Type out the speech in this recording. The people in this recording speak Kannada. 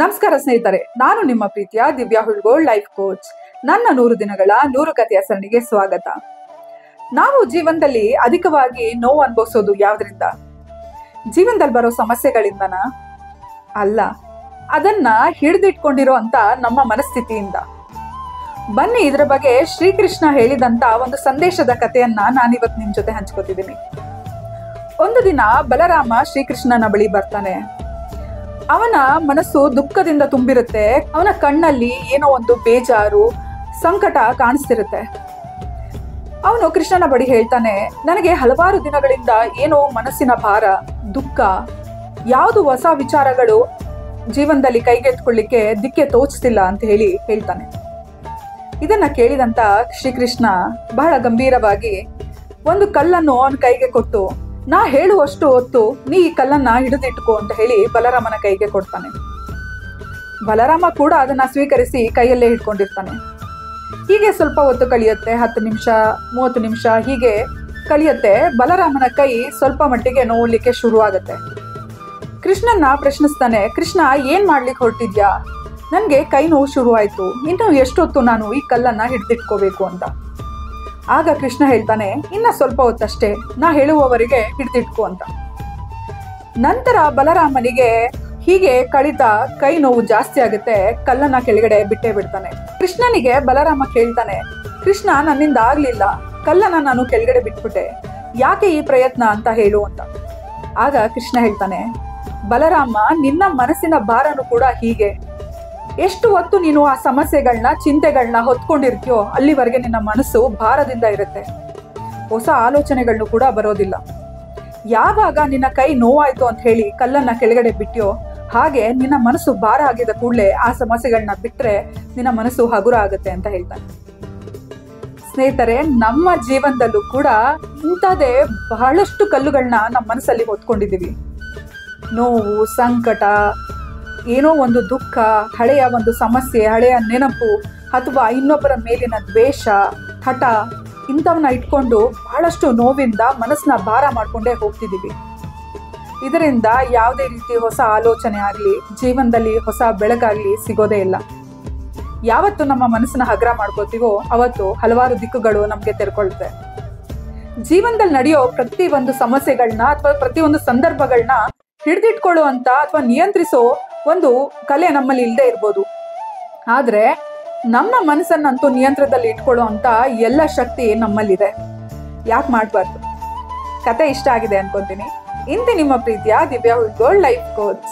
ನಮಸ್ಕಾರ ಸ್ನೇಹಿತರೆ, ನಾನು ನಿಮ್ಮ ಪ್ರೀತಿಯ ದಿವ್ಯಾ ಹುಳ್ಗೋಳ್ ಲೈಫ್ ಕೋಚ್. ನನ್ನ 100 ದಿನಗಳ 100 ಕಥೆಯ ಸರಣಿಗೆ ಸ್ವಾಗತ. ನಾವು ಜೀವನದಲ್ಲಿ ಅಧಿಕವಾಗಿ ನೋವು ಅನುಭವಿಸೋದು ಯಾವ್ದ್ರಿಂದ? ಜೀವನದಲ್ಲಿ ಬರೋ ಸಮಸ್ಯೆಗಳಿಂದನಾ? ಅಲ್ಲ, ಅದನ್ನ ಹಿಡಿದಿಟ್ಕೊಂಡಿರೋ ಅಂತ ನಮ್ಮ ಮನಸ್ಥಿತಿಯಿಂದ. ಬನ್ನಿ ಇದರ ಬಗ್ಗೆ ಶ್ರೀಕೃಷ್ಣ ಹೇಳಿದಂತ ಒಂದು ಸಂದೇಶದ ಕಥೆಯನ್ನ ನಾನಿವತ್ತು ನಿಮ್ ಜೊತೆ ಹಂಚ್ಕೋತಿದ್ದೀನಿ. ಒಂದು ದಿನ ಬಲರಾಮ ಶ್ರೀಕೃಷ್ಣನ ಬಳಿ ಬರ್ತಾನೆ. ಅವನ ಮನಸ್ಸು ದುಃಖದಿಂದ ತುಂಬಿರುತ್ತೆ. ಅವನ ಕಣ್ಣಲ್ಲಿ ಏನೋ ಒಂದು ಬೇಜಾರು, ಸಂಕಟ ಕಾಣಿಸ್ತಿರುತ್ತೆ. ಅವನು ಕೃಷ್ಣನ ಬಳಿ ಹೇಳ್ತಾನೆ, ನನಗೆ ಹಲವಾರು ದಿನಗಳಿಂದ ಏನೋ ಮನಸ್ಸಿನ ಭಾರ, ದುಃಖ, ಯಾವುದು ಹೊಸ ವಿಚಾರಗಳು ಜೀವನದಲ್ಲಿ ಕೈಗೆತ್ಕೊಳ್ಳಿಕ್ಕೆ ದಿಕ್ಕೆ ತೋಚ್ತಿಲ್ಲ ಅಂತ ಹೇಳ್ತಾನೆ. ಇದನ್ನ ಕೇಳಿದಂತ ಶ್ರೀಕೃಷ್ಣ ಬಹಳ ಗಂಭೀರವಾಗಿ ಒಂದು ಕಲ್ಲನ್ನು ಅವನ ಕೈಗೆ ಕೊಟ್ಟು, ನಾ ಹೇಳುವಷ್ಟು ಹೊತ್ತು ನೀ ಈ ಕಲ್ಲನ್ನ ಹಿಡಿದಿಟ್ಕೋ ಅಂತ ಹೇಳಿ ಬಲರಾಮನ ಕೈಗೆ ಕೊಡ್ತಾನೆ. ಬಲರಾಮ ಕೂಡ ಅದನ್ನ ಸ್ವೀಕರಿಸಿ ಕೈಯಲ್ಲೇ ಇಟ್ಕೊಂಡಿರ್ತಾನೆ. ಹೀಗೆ ಸ್ವಲ್ಪ ಹೊತ್ತು ಕಳಿಯುತ್ತೆ, 10 ನಿಮಿಷ 30 ನಿಮಿಷ ಹೀಗೆ ಕಳಿಯುತ್ತೆ. ಬಲರಾಮನ ಕೈ ಸ್ವಲ್ಪ ಮಟ್ಟಿಗೆ ನೋವಲಿಕ್ಕೆ ಶುರು ಆಗುತ್ತೆ. ಕೃಷ್ಣನ್ನ ಪ್ರಶ್ನಿಸ್ತಾನೆ, ಕೃಷ್ಣ ಏನ್ ಮಾಡ್ಲಿಕ್ಕೆ ಹೊರಟಿದ್ಯಾ? ನನ್ಗೆ ಕೈ ನೋವು ಶುರು ಆಯ್ತು, ಇನ್ನು ಎಷ್ಟೊತ್ತು ನಾನು ಈ ಕಲ್ಲನ್ನ ಹಿಡಿದಿಟ್ಕೋಬೇಕು ಅಂತ. ಆಗ ಕೃಷ್ಣ ಹೇಳ್ತಾನೆ, ಇನ್ನ ಸ್ವಲ್ಪ ಹೊತ್ತಷ್ಟೇ, ನಾ ಹೇಳುವವರೆಗೆ ಹಿಡಿದಿಟ್ಕೋ ಅಂತ. ನಂತರ ಬಲರಾಮನಿಗೆ ಹೀಗೆ ಕಳಿತಾ ಕೈ ನೋವು ಜಾಸ್ತಿ ಆಗುತ್ತೆ. ಕಲ್ಲನ್ನ ಕೆಳಗಡೆ ಬಿಟ್ಟೇ ಬಿಡ್ತಾನೆ. ಕೃಷ್ಣನಿಗೆ ಬಲರಾಮ ಕೇಳ್ತಾನೆ, ಕೃಷ್ಣ ನನ್ನಿಂದ ಆಗ್ಲಿಲ್ಲ, ಕಲ್ಲನ್ನ ನಾನು ಕೆಳಗಡೆ ಬಿಟ್ಬಿಟ್ಟೆ, ಯಾಕೆ ಈ ಪ್ರಯತ್ನ ಅಂತ ಹೇಳು ಅಂತ. ಆಗ ಕೃಷ್ಣ ಹೇಳ್ತಾನೆ, ಬಲರಾಮ, ನಿನ್ನ ಮನಸ್ಸಿನ ಭಾರನು ಕೂಡ ಹೀಗೆ. ಎಷ್ಟು ಹೊತ್ತು ನೀನು ಆ ಸಮಸ್ಯೆಗಳನ್ನ, ಚಿಂತೆಗಳನ್ನ ಹೊತ್ಕೊಂಡಿರ್ತೀಯೋ ಅಲ್ಲಿವರೆಗೆ ನಿನ್ನ ಮನಸ್ಸು ಭಾರದಿಂದ ಇರುತ್ತೆ. ಹೊಸ ಆಲೋಚನೆಗಳನ್ನು ಕೂಡ ಬರೋದಿಲ್ಲ. ಯಾವಾಗ ನಿನ್ನ ಕೈ ನೋವಾಯ್ತು ಅಂತ ಹೇಳಿ ಕಲ್ಲನ್ನ ಕೆಳಗಡೆ ಬಿಟ್ಟಿಯೋ, ಹಾಗೆ ನಿನ್ನ ಮನಸ್ಸು ಭಾರ ಆಗಿದ ಕೂಡಲೇ ಆ ಸಮಸ್ಯೆಗಳನ್ನ ಬಿಟ್ರೆ ನಿನ್ನ ಮನಸ್ಸು ಹಗುರ ಆಗುತ್ತೆ ಅಂತ ಹೇಳ್ತಾನೆ. ಸ್ನೇಹಿತರೆ, ನಮ್ಮ ಜೀವನದಲ್ಲೂ ಕೂಡ ಇಂಥದೇ ಬಹಳಷ್ಟು ಕಲ್ಲುಗಳನ್ನ ನಮ್ಮ ಮನಸ್ಸಲ್ಲಿ ಹೊತ್ಕೊಂಡಿದ್ದೀವಿ. ನೋವು, ಸಂಕಟ, ಏನೋ ಒಂದು ದುಃಖ, ಹಳೆಯ ಒಂದು ಸಮಸ್ಯೆ, ಹಳೆಯ ನೆನಪು, ಅಥವಾ ಇನ್ನೊಬ್ಬರ ಮೇಲಿನ ದ್ವೇಷ, ಹಠ, ಇಂಥವನ್ನ ಇಟ್ಕೊಂಡು ಬಹಳಷ್ಟು ನೋವಿಂದ ಮನಸ್ಸನ್ನ ಭಾರ ಮಾಡ್ಕೊಂಡೇ ಹೋಗ್ತಿದ್ದೀವಿ. ಇದರಿಂದ ಯಾವುದೇ ರೀತಿ ಹೊಸ ಆಲೋಚನೆ ಆಗಲಿ, ಜೀವನದಲ್ಲಿ ಹೊಸ ಬೆಳಕಾಗಲಿ ಸಿಗೋದೇ ಇಲ್ಲ. ಯಾವತ್ತು ನಮ್ಮ ಮನಸ್ಸನ್ನ ಹಗುರ ಮಾಡ್ಕೋತೀವೋ ಅವತ್ತು ಹಲವಾರು ದಿಕ್ಕುಗಳು ನಮಗೆ ತೆರ್ಕೊಳ್ತೆ. ಜೀವನದಲ್ಲಿ ನಡೆಯೋ ಪ್ರತಿಯೊಂದು ಸಮಸ್ಯೆಗಳನ್ನ ಅಥವಾ ಪ್ರತಿಯೊಂದು ಸಂದರ್ಭಗಳನ್ನ ಹಿಡಿದಿಟ್ಕೊಳ್ಳೋ ಅಂತ ಅಥವಾ ನಿಯಂತ್ರಿಸೋ ಒಂದು ಕಲೆ ನಮ್ಮಲ್ಲಿ ಇಲ್ಲದೆ ಇರ್ಬೋದು. ಆದ್ರೆ ನಮ್ಮ ಮನಸ್ಸನ್ನಂತೂ ನಿಯಂತ್ರಣದಲ್ಲಿ ಇಟ್ಕೊಳ್ಳೋ ಅಂತ ಎಲ್ಲ ಶಕ್ತಿ ನಮ್ಮಲ್ಲಿದೆ. ಯಾಕೆ ಮಾಡಬಾರ್ದು? ಕತೆ ಇಷ್ಟ ಆಗಿದೆ ಅನ್ಕೊಂತೀನಿ. ಇಂತಿ ನಿಮ್ಮ ಪ್ರೀತಿಯ ದಿವ್ಯಾ ಹುಳ್ಗೋಳ್ ಲೈಫ್ ಕೋಚ್.